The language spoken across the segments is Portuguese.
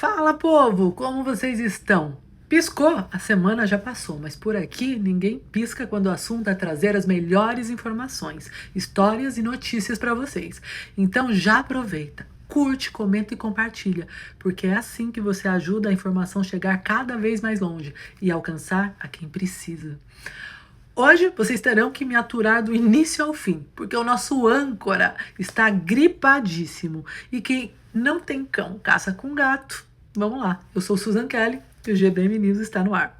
Fala, povo! Como vocês estão? Piscou, a semana já passou, mas por aqui ninguém pisca quando o assunto é trazer as melhores informações, histórias e notícias para vocês. Então já aproveita, curte, comenta e compartilha, porque é assim que você ajuda a informação chegar cada vez mais longe e alcançar a quem precisa. Hoje vocês terão que me aturar do início ao fim, porque o nosso âncora está gripadíssimo. E quem não tem cão, caça com gato. Vamos lá, eu sou Susan Kelly e o GBM News está no ar.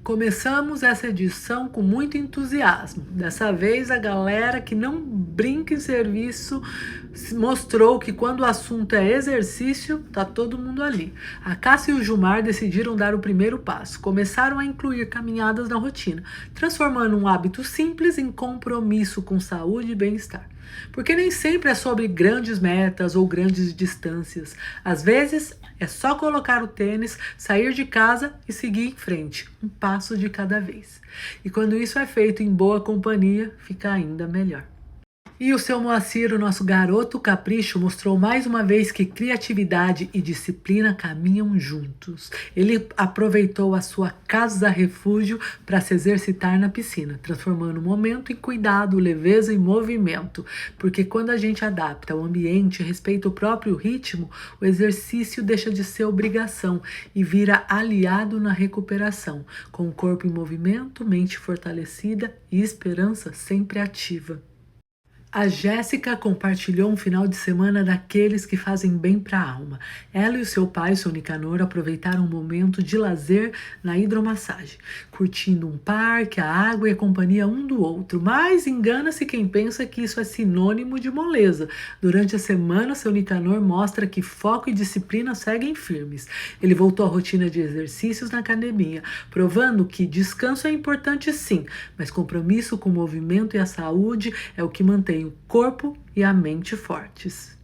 Começamos essa edição com muito entusiasmo. Dessa vez a galera que não brinca em serviço mostrou que quando o assunto é exercício, tá todo mundo ali. A Cássia e o Gilmar decidiram dar o primeiro passo. Começaram a incluir caminhadas na rotina, transformando um hábito simples em compromisso com saúde e bem-estar. Porque nem sempre é sobre grandes metas ou grandes distâncias. Às vezes é só colocar o tênis, sair de casa e seguir em frente, um passo de cada vez. E quando isso é feito em boa companhia, fica ainda melhor. E o seu Moacir, o nosso garoto capricho, mostrou mais uma vez que criatividade e disciplina caminham juntos. Ele aproveitou a sua casa-refúgio para se exercitar na piscina, transformando o momento em cuidado, leveza e movimento. Porque quando a gente adapta o ambiente e respeita o próprio ritmo, o exercício deixa de ser obrigação e vira aliado na recuperação, com o corpo em movimento, mente fortalecida e esperança sempre ativa. A Jéssica compartilhou um final de semana daqueles que fazem bem para a alma. Ela e o seu pai, seu Nicanor, aproveitaram um momento de lazer na hidromassagem, curtindo um parque, a água e a companhia um do outro. Mas engana-se quem pensa que isso é sinônimo de moleza. Durante a semana, seu Nicanor mostra que foco e disciplina seguem firmes. Ele voltou à rotina de exercícios na academia, provando que descanso é importante sim, mas compromisso com o movimento e a saúde é o que mantém o corpo e a mente fortes.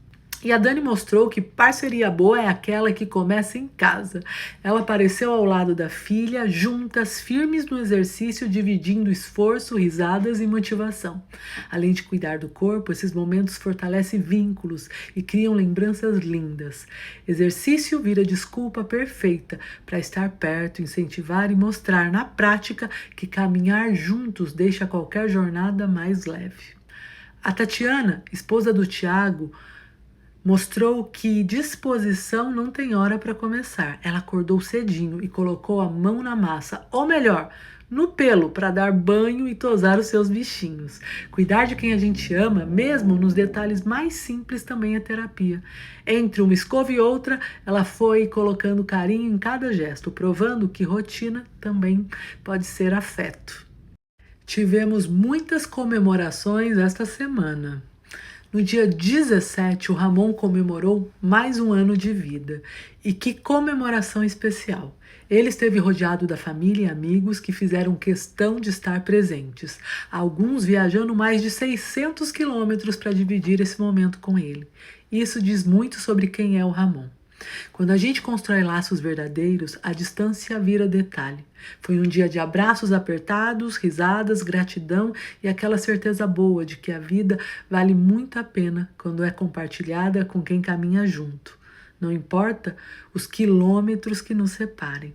E a Dani mostrou que parceria boa é aquela que começa em casa. Ela apareceu ao lado da filha, juntas, firmes no exercício, dividindo esforço, risadas e motivação. Além de cuidar do corpo, esses momentos fortalecem vínculos e criam lembranças lindas. Exercício vira desculpa perfeita para estar perto, incentivar e mostrar na prática que caminhar juntos deixa qualquer jornada mais leve. A Tatiana, esposa do Tiago, mostrou que disposição não tem hora para começar. Ela acordou cedinho e colocou a mão na massa, ou melhor, no pelo, para dar banho e tosar os seus bichinhos. Cuidar de quem a gente ama, mesmo nos detalhes mais simples, também é terapia. Entre uma escova e outra, ela foi colocando carinho em cada gesto, provando que rotina também pode ser afeto. Tivemos muitas comemorações esta semana. No dia 17, o Ramon comemorou mais um ano de vida. E que comemoração especial! Ele esteve rodeado da família e amigos que fizeram questão de estar presentes, alguns viajando mais de 600 quilômetros para dividir esse momento com ele. Isso diz muito sobre quem é o Ramon. Quando a gente constrói laços verdadeiros, a distância vira detalhe. Foi um dia de abraços apertados, risadas, gratidão e aquela certeza boa de que a vida vale muito a pena quando é compartilhada com quem caminha junto. Não importa os quilômetros que nos separem.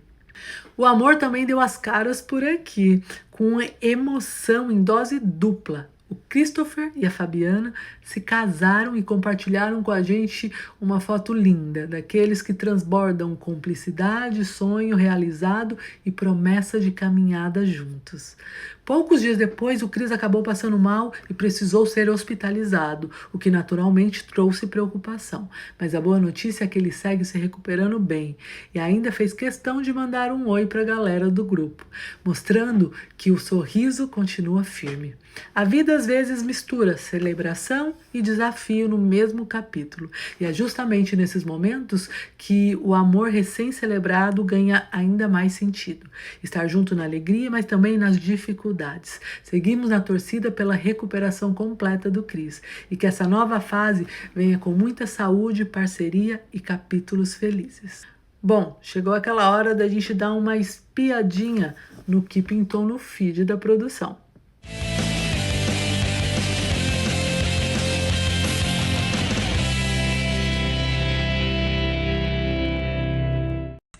O amor também deu as caras por aqui, com emoção em dose dupla. O Christopher e a Fabiana se casaram e compartilharam com a gente uma foto linda, daqueles que transbordam cumplicidade, sonho realizado e promessa de caminhada juntos. Poucos dias depois, o Cris acabou passando mal e precisou ser hospitalizado, o que naturalmente trouxe preocupação. Mas a boa notícia é que ele segue se recuperando bem e ainda fez questão de mandar um oi para a galera do grupo, mostrando que o sorriso continua firme. A vida às vezes mistura celebração e desafio no mesmo capítulo, e é justamente nesses momentos que o amor recém-celebrado ganha ainda mais sentido. Estar junto na alegria, mas também nas dificuldades. Seguimos na torcida pela recuperação completa do Cris, e que essa nova fase venha com muita saúde, parceria e capítulos felizes. Bom, chegou aquela hora da gente dar uma espiadinha no que pintou no feed da produção.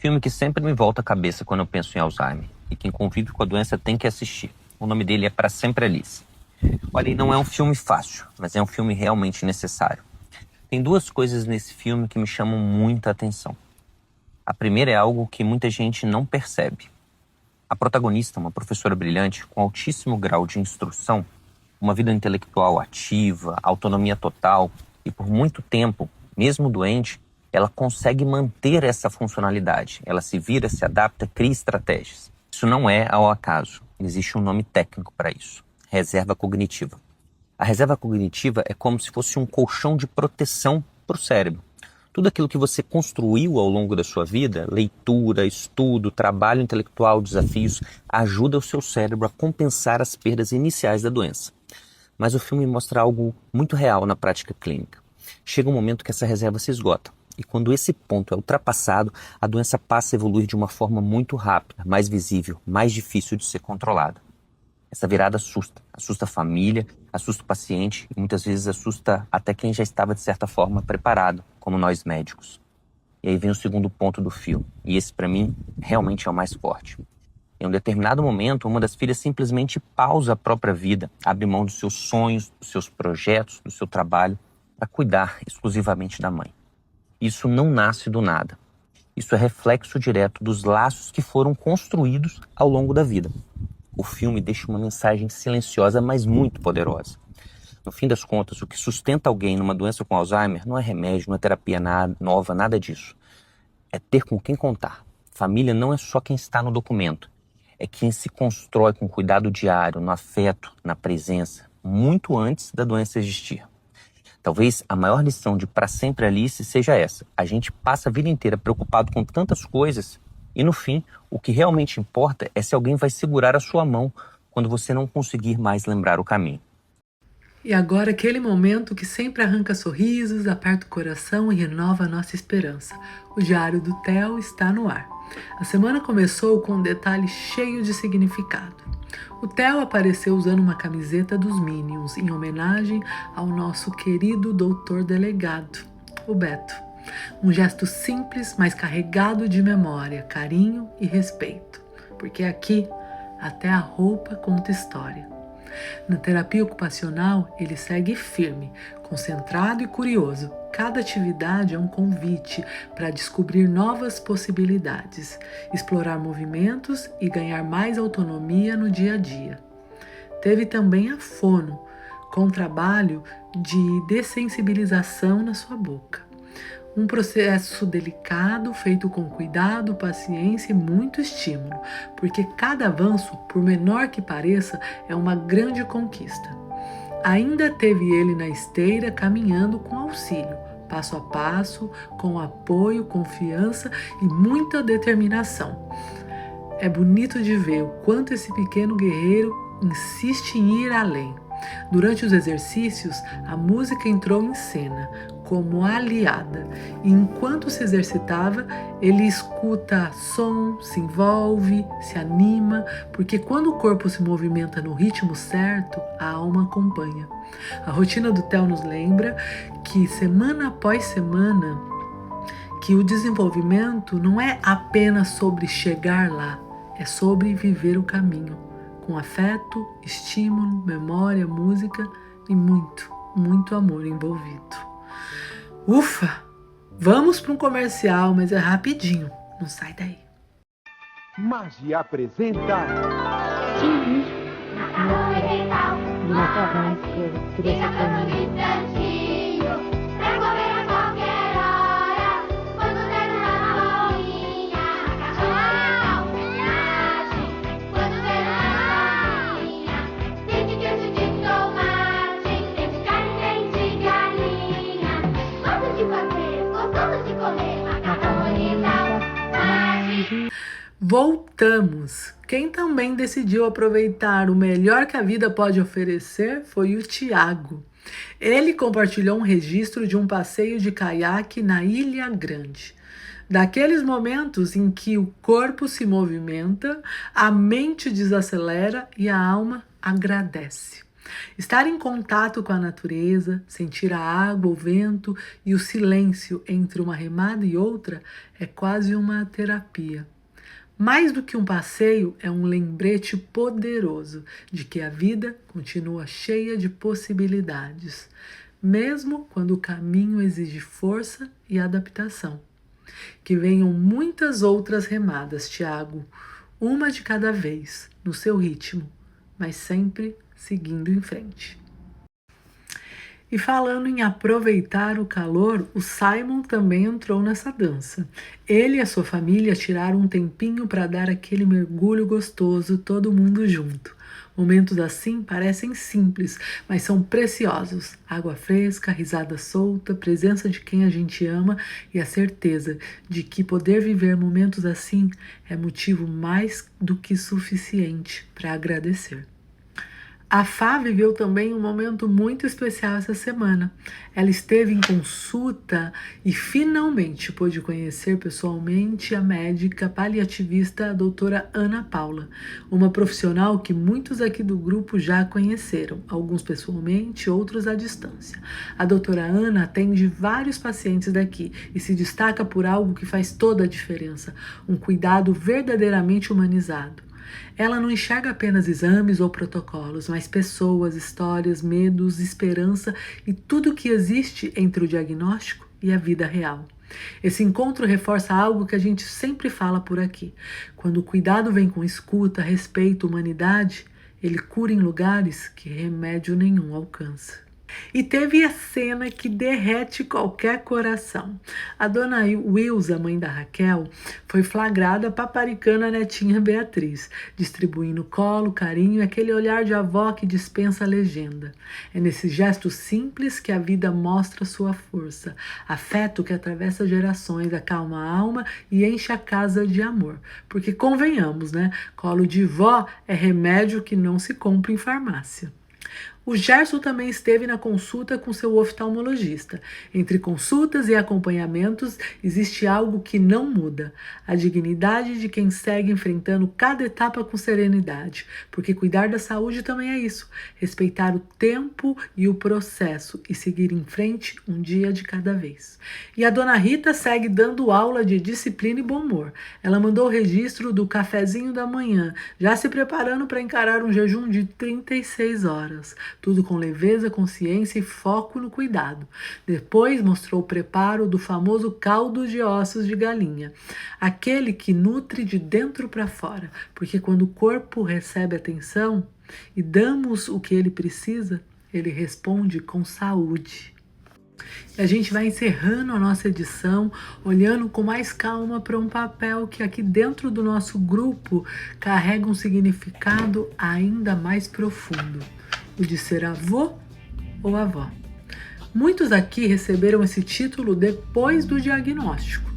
filme que sempre me volta a cabeça quando eu penso em Alzheimer e quem convive com a doença tem que assistir. O nome dele é Pra Sempre Alice. Olha, e não é um filme fácil, mas é um filme realmente necessário. Tem duas coisas nesse filme que me chamam muita atenção. A primeira é algo que muita gente não percebe. A protagonista, uma professora brilhante, com altíssimo grau de instrução, uma vida intelectual ativa, autonomia total, e por muito tempo, mesmo doente, ela consegue manter essa funcionalidade. Ela se vira, se adapta, cria estratégias. Isso não é ao acaso. Existe um nome técnico para isso. Reserva cognitiva. A reserva cognitiva é como se fosse um colchão de proteção para o cérebro. Tudo aquilo que você construiu ao longo da sua vida, leitura, estudo, trabalho intelectual, desafios, ajuda o seu cérebro a compensar as perdas iniciais da doença. Mas o filme mostra algo muito real na prática clínica. Chega um momento que essa reserva se esgota. E quando esse ponto é ultrapassado, a doença passa a evoluir de uma forma muito rápida, mais visível, mais difícil de ser controlada. Essa virada assusta a família, assusta o paciente e muitas vezes assusta até quem já estava de certa forma preparado, como nós médicos. E aí vem o segundo ponto do filme, e esse para mim realmente é o mais forte. Em um determinado momento, uma das filhas simplesmente pausa a própria vida, abre mão dos seus sonhos, dos seus projetos, do seu trabalho, para cuidar exclusivamente da mãe. Isso não nasce do nada. Isso é reflexo direto dos laços que foram construídos ao longo da vida. O filme deixa uma mensagem silenciosa, mas muito poderosa. No fim das contas, o que sustenta alguém numa doença com Alzheimer não é remédio, não é terapia nova, nada disso. É ter com quem contar. Família não é só quem está no documento. É quem se constrói com cuidado diário, no afeto, na presença, muito antes da doença existir. Talvez a maior lição de Pra Sempre Alice seja essa. A gente passa a vida inteira preocupado com tantas coisas e, no fim, o que realmente importa é se alguém vai segurar a sua mão quando você não conseguir mais lembrar o caminho. E agora aquele momento que sempre arranca sorrisos, aperta o coração e renova a nossa esperança. O Diário do Theo está no ar. A semana começou com um detalhe cheio de significado. O Theo apareceu usando uma camiseta dos Minions, em homenagem ao nosso querido doutor delegado, o Beto. Um gesto simples, mas carregado de memória, carinho e respeito. Porque aqui, até a roupa conta história. Na terapia ocupacional, ele segue firme, concentrado e curioso. Cada atividade é um convite para descobrir novas possibilidades, explorar movimentos e ganhar mais autonomia no dia a dia. Teve também a fono, com trabalho de dessensibilização na sua boca. Um processo delicado, feito com cuidado, paciência e muito estímulo, porque cada avanço, por menor que pareça, é uma grande conquista. Ainda teve ele na esteira caminhando com auxílio, passo a passo, com apoio, confiança e muita determinação. É bonito de ver o quanto esse pequeno guerreiro insiste em ir além. Durante os exercícios, a música entrou em cena como aliada, e enquanto se exercitava, ele escuta som, se envolve, se anima, porque quando o corpo se movimenta no ritmo certo, a alma acompanha. A rotina do Theo nos lembra que semana após semana, que o desenvolvimento não é apenas sobre chegar lá, é sobre viver o caminho, com afeto, estímulo, memória, música e muito, muito amor envolvido. Ufa! Vamos para um comercial, mas é rapidinho. Não sai daí. Magi apresenta Macarrão que queria ser caminho. Pra comer a qualquer hora, quando der uma bolinha. Macarrão, quando der uma bolinha. Tem de queijo de tomate, tem de carne, tem de galinha. Gosto de fazer, gostoso de comer. Macarrão e tal, Voltamos! Quem também decidiu aproveitar o melhor que a vida pode oferecer foi o Tiago. Ele compartilhou um registro de um passeio de caiaque na Ilha Grande. Daqueles momentos em que o corpo se movimenta, a mente desacelera e a alma agradece. Estar em contato com a natureza, sentir a água, o vento e o silêncio entre uma remada e outra é quase uma terapia. Mais do que um passeio, é um lembrete poderoso de que a vida continua cheia de possibilidades, mesmo quando o caminho exige força e adaptação. Que venham muitas outras remadas, Tiago, uma de cada vez, no seu ritmo, mas sempre seguindo em frente. E falando em aproveitar o calor, o Simon também entrou nessa dança. Ele e a sua família tiraram um tempinho para dar aquele mergulho gostoso, todo mundo junto. Momentos assim parecem simples, mas são preciosos. Água fresca, risada solta, presença de quem a gente ama e a certeza de que poder viver momentos assim é motivo mais do que suficiente para agradecer. A Fá viveu também um momento muito especial essa semana. Ela esteve em consulta e finalmente pôde conhecer pessoalmente a médica paliativista a doutora Ana Paula, uma profissional que muitos aqui do grupo já conheceram, alguns pessoalmente, outros à distância. A doutora Ana atende vários pacientes daqui e se destaca por algo que faz toda a diferença, um cuidado verdadeiramente humanizado. Ela não enxerga apenas exames ou protocolos, mas pessoas, histórias, medos, esperança e tudo o que existe entre o diagnóstico e a vida real. Esse encontro reforça algo que a gente sempre fala por aqui. Quando o cuidado vem com escuta, respeito, humanidade, ele cura em lugares que remédio nenhum alcança. E teve a cena que derrete qualquer coração. A dona Wilza, mãe da Raquel, foi flagrada paparicando a netinha Beatriz, distribuindo colo, carinho e aquele olhar de avó que dispensa a legenda. É nesse gesto simples que a vida mostra sua força, afeto que atravessa gerações, acalma a alma e enche a casa de amor. Porque convenhamos, né? Colo de vó é remédio que não se compra em farmácia. O Gerson também esteve na consulta com seu oftalmologista. Entre consultas e acompanhamentos existe algo que não muda: a dignidade de quem segue enfrentando cada etapa com serenidade, porque cuidar da saúde também é isso, respeitar o tempo e o processo e seguir em frente um dia de cada vez. E a dona Rita segue dando aula de disciplina e bom humor. Ela mandou o registro do cafezinho da manhã, já se preparando para encarar um jejum de 36 horas. Tudo com leveza, consciência e foco no cuidado. Depois mostrou o preparo do famoso caldo de ossos de galinha, aquele que nutre de dentro para fora, porque quando o corpo recebe atenção e damos o que ele precisa, ele responde com saúde. E a gente vai encerrando a nossa edição, olhando com mais calma para um papel que aqui dentro do nosso grupo carrega um significado ainda mais profundo: o de ser avô ou avó. Muitos aqui receberam esse título depois do diagnóstico.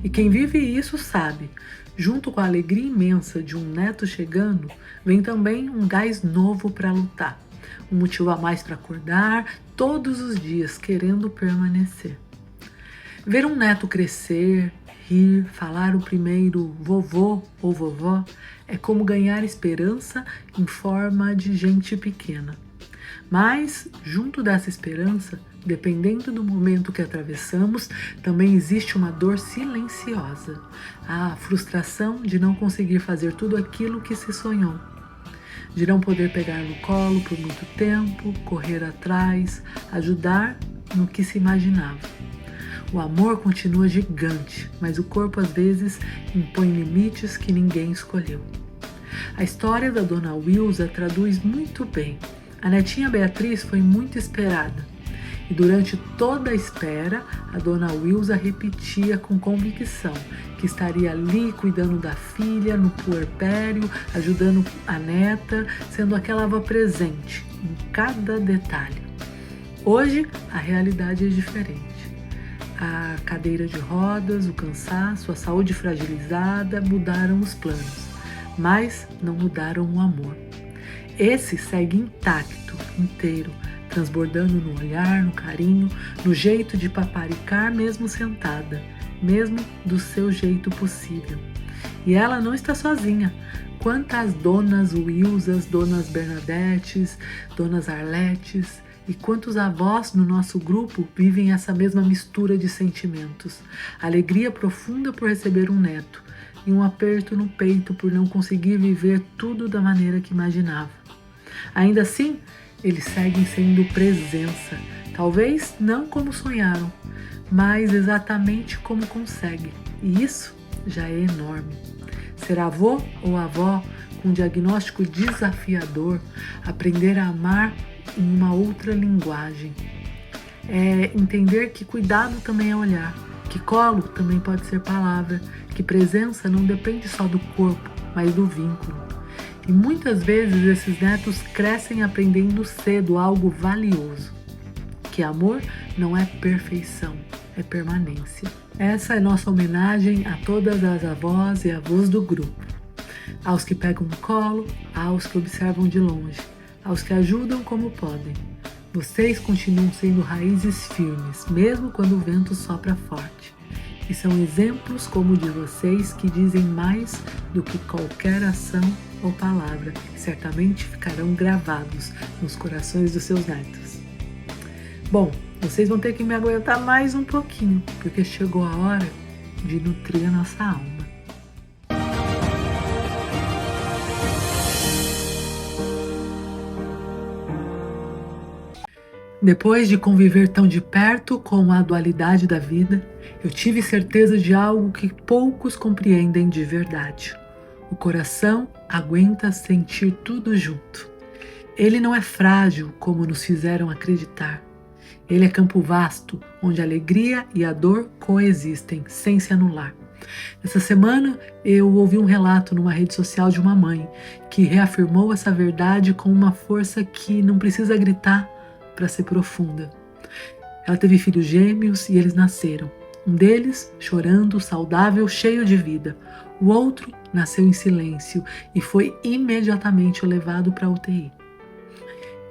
E quem vive isso sabe, junto com a alegria imensa de um neto chegando, vem também um gás novo para lutar. Um motivo a mais para acordar todos os dias querendo permanecer. Ver um neto crescer, rir, falar o primeiro vovô ou vovó é como ganhar esperança em forma de gente pequena. Mas, junto dessa esperança, dependendo do momento que atravessamos, também existe uma dor silenciosa, a frustração de não conseguir fazer tudo aquilo que se sonhou, de não poder pegar no colo por muito tempo, correr atrás, ajudar no que se imaginava. O amor continua gigante, mas o corpo às vezes impõe limites que ninguém escolheu. A história da dona Wilza traduz muito bem. A netinha Beatriz foi muito esperada. E durante toda a espera, a dona Wilza repetia com convicção que estaria ali cuidando da filha no puerpério, ajudando a neta, sendo aquela avó presente em cada detalhe. Hoje, a realidade é diferente. A cadeira de rodas, o cansaço, a saúde fragilizada mudaram os planos, mas não mudaram o amor. Esse segue intacto, inteiro, transbordando no olhar, no carinho, no jeito de paparicar mesmo sentada, mesmo do seu jeito possível. E ela não está sozinha. quantas donas Wilsas, donas Bernadettes, donas Arletes e quantos avós no nosso grupo vivem essa mesma mistura de sentimentos. Alegria profunda por receber um neto e um aperto no peito por não conseguir viver tudo da maneira que imaginava. Ainda assim, eles seguem sendo presença, talvez não como sonharam, mas exatamente como conseguem. E isso já é enorme. Ser avô ou avó com um diagnóstico desafiador, aprender a amar em uma outra linguagem. É entender que cuidado também é olhar, que colo também pode ser palavra, que presença não depende só do corpo, mas do vínculo. E muitas vezes esses netos crescem aprendendo cedo algo valioso, que amor não é perfeição, é permanência. Essa é nossa homenagem a todas as avós e avós do grupo, aos que pegam no colo, aos que observam de longe, aos que ajudam como podem. Vocês continuam sendo raízes firmes, mesmo quando o vento sopra forte. E são exemplos como o de vocês que dizem mais do que qualquer ação ou palavra, que certamente ficarão gravados nos corações dos seus netos. Bom, vocês vão ter que me aguentar mais um pouquinho, porque chegou a hora de nutrir a nossa alma. Depois de conviver tão de perto com a dualidade da vida, eu tive certeza de algo que poucos compreendem de verdade. O coração aguenta sentir tudo junto. Ele não é frágil como nos fizeram acreditar. Ele é campo vasto, onde a alegria e a dor coexistem, sem se anular. Essa semana eu ouvi um relato numa rede social de uma mãe que reafirmou essa verdade com uma força que não precisa gritar para ser profunda. Ela teve filhos gêmeos e eles nasceram. Um deles chorando, saudável, cheio de vida. O outro nasceu em silêncio e foi imediatamente levado para a UTI.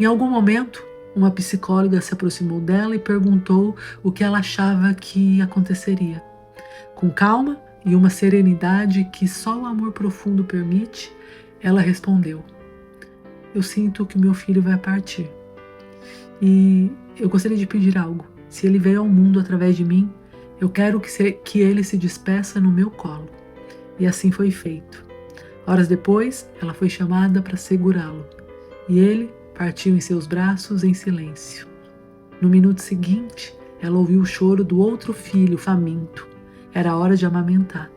Em algum momento, uma psicóloga se aproximou dela e perguntou o que ela achava que aconteceria. Com calma e uma serenidade que só o amor profundo permite, ela respondeu: "Eu sinto que meu filho vai partir. E eu gostaria de pedir algo. Se ele veio ao mundo através de mim, eu quero que ele se despeça no meu colo." E assim foi feito. Horas depois, ela foi chamada para segurá-lo. E ele partiu em seus braços em silêncio. No minuto seguinte, ela ouviu o choro do outro filho faminto. Era hora de amamentar.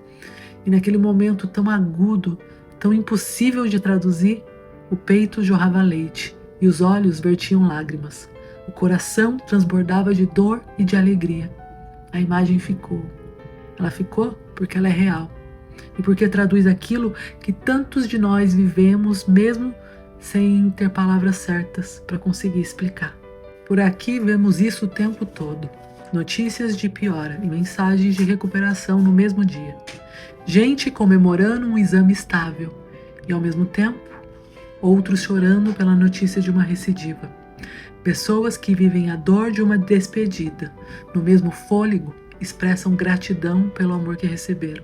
E naquele momento tão agudo, tão impossível de traduzir, o peito jorrava leite e os olhos vertiam lágrimas. O coração transbordava de dor e de alegria. A imagem ficou. Ela ficou porque ela é real. E porque traduz aquilo que tantos de nós vivemos, mesmo sem ter palavras certas para conseguir explicar. Por aqui vemos isso o tempo todo. Notícias de piora e mensagens de recuperação no mesmo dia. Gente comemorando um exame estável e, ao mesmo tempo, outros chorando pela notícia de uma recidiva. Pessoas que vivem a dor de uma despedida, no mesmo fôlego, expressam gratidão pelo amor que receberam.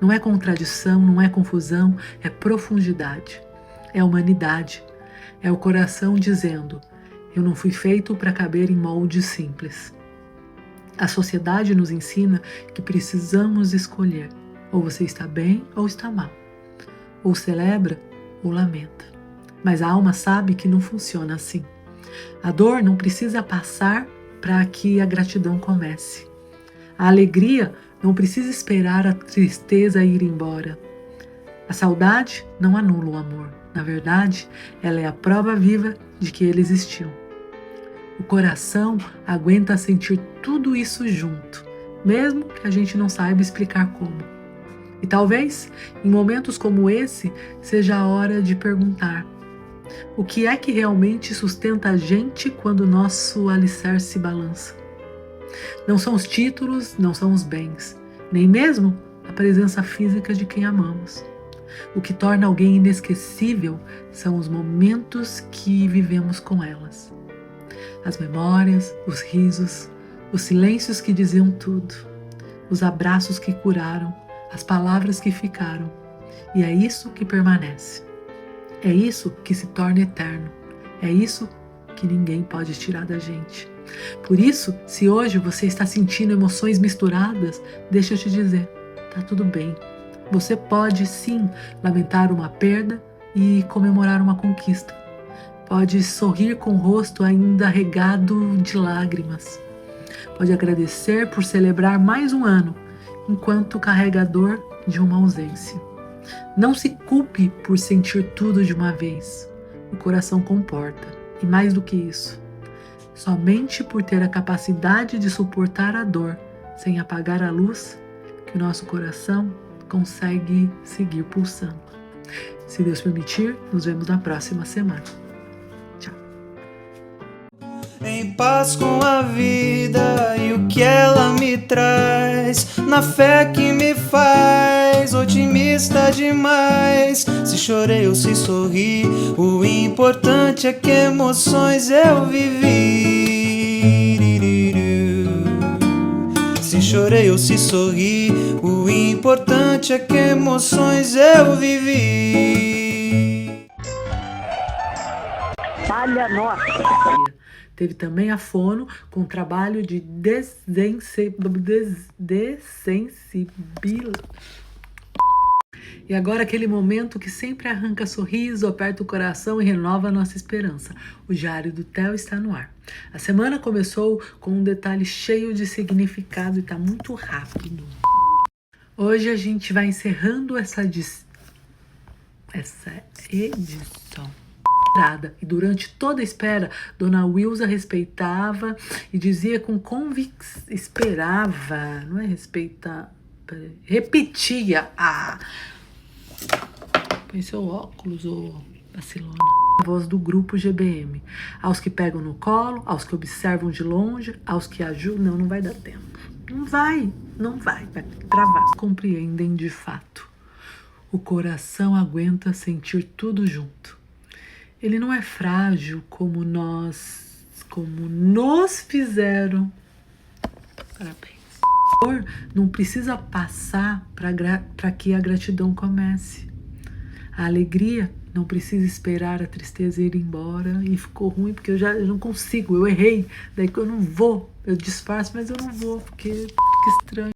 Não é contradição, não é confusão, é profundidade. É humanidade. É o coração dizendo: eu não fui feito para caber em moldes simples. A sociedade nos ensina que precisamos escolher. Ou você está bem ou está mal. Ou celebra ou lamenta. Mas a alma sabe que não funciona assim. A dor não precisa passar para que a gratidão comece. A alegria não precisa esperar a tristeza ir embora. A saudade não anula o amor. Na verdade, ela é a prova viva de que ele existiu. O coração aguenta sentir tudo isso junto, mesmo que a gente não saiba explicar como. E talvez, em momentos como esse, seja a hora de perguntar: o que é que realmente sustenta a gente quando o nosso alicerce se balança? Não são os títulos, não são os bens, nem mesmo a presença física de quem amamos. O que torna alguém inesquecível são os momentos que vivemos com elas. As memórias, os risos, os silêncios que diziam tudo, os abraços que curaram, as palavras que ficaram. E é isso que permanece. É isso que se torna eterno. É isso que ninguém pode tirar da gente. Por isso, se hoje você está sentindo emoções misturadas, deixa eu te dizer, tá tudo bem. Você pode sim lamentar uma perda e comemorar uma conquista. Pode sorrir com o rosto ainda regado de lágrimas. Pode agradecer por celebrar mais um ano, enquanto carregador de uma ausência. Não se culpe por sentir tudo de uma vez. O coração comporta. E mais do que isso, somente por ter a capacidade de suportar a dor sem apagar a luz, que o nosso coração consegue seguir pulsando. Se Deus permitir, nos vemos na próxima semana. Tchau. Em paz com a vida e o que ela me traz, na fé que me faz otimista demais. Se chorei ou se sorri, o importante é que emoções eu vivi. Se chorei ou se sorri, o importante é que emoções eu vivi. Falha nossa. Teve também a fono com o trabalho de dessensibilização. E agora aquele momento que sempre arranca sorriso, aperta o coração e renova a nossa esperança. O Diário do Theo está no ar. A semana começou com um detalhe cheio de significado e está muito rápido. Hoje a gente vai encerrando essa edição. E durante toda a espera, Dona Wilza respeitava e dizia com convicção, esperava, não é respeitar, repetia põe seu óculos, ô vacilona. A voz do grupo GBM. Aos que pegam no colo, aos que observam de longe, aos que ajudam. Não vai dar tempo. Vai travar. Compreendem de fato. O coração aguenta sentir tudo junto. Ele não é frágil como nos fizeram. Parabéns. A dor não precisa passar para que a gratidão comece. A alegria não precisa esperar a tristeza ir embora. E ficou ruim porque eu não consigo, eu errei. Daí que eu não vou, eu disfarço, mas eu não vou, porque fica estranho.